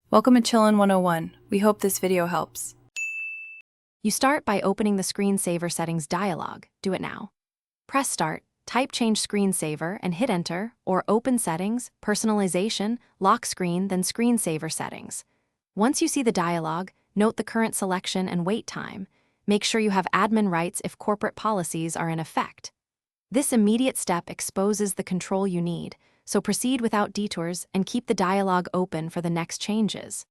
Welcome to Chillin' 101. We hope this video helps. You start by opening the Screensaver settings dialog. Do it now. Press Start, type Change Screensaver and hit Enter, or Open Settings, Personalization, Lock Screen, then Screensaver Settings. Once you see the dialog, note the current selection and wait time. Make sure you have admin rights if corporate policies are in effect. This immediate step exposes the control you need, so proceed without detours and keep the dialog open for the next changes.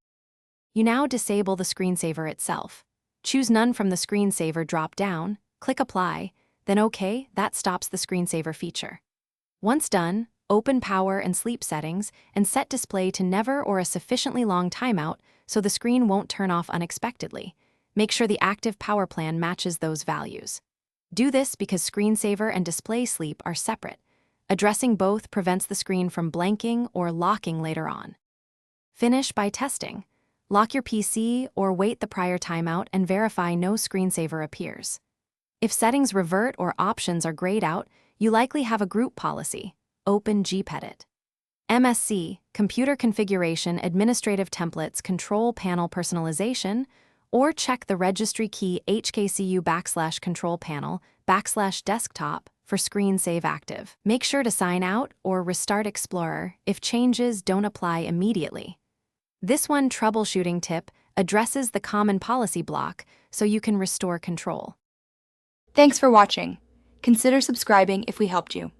You now disable the screensaver itself. Choose None from the Screensaver drop-down, click Apply, then OK, that stops the screensaver feature. Once done, open Power and Sleep settings and set display to Never or a sufficiently long timeout so the screen won't turn off unexpectedly. Make sure the active power plan matches those values. Do this because Screensaver and Display Sleep are separate. Addressing both prevents the screen from blanking or locking later on. Finish by testing. Lock your PC or wait the prior timeout and verify no screensaver appears. If settings revert or options are grayed out, you likely have a group policy. Open GPedit. MSC, Computer Configuration Administrative Templates Control Panel Personalization, or check the registry key HKCU/Control Panel/Desktop for Screen Save Active. Make sure to sign out or restart Explorer if changes don't apply immediately. This one troubleshooting tip addresses the common policy block so you can restore control. Thanks for watching. Consider subscribing if we helped you.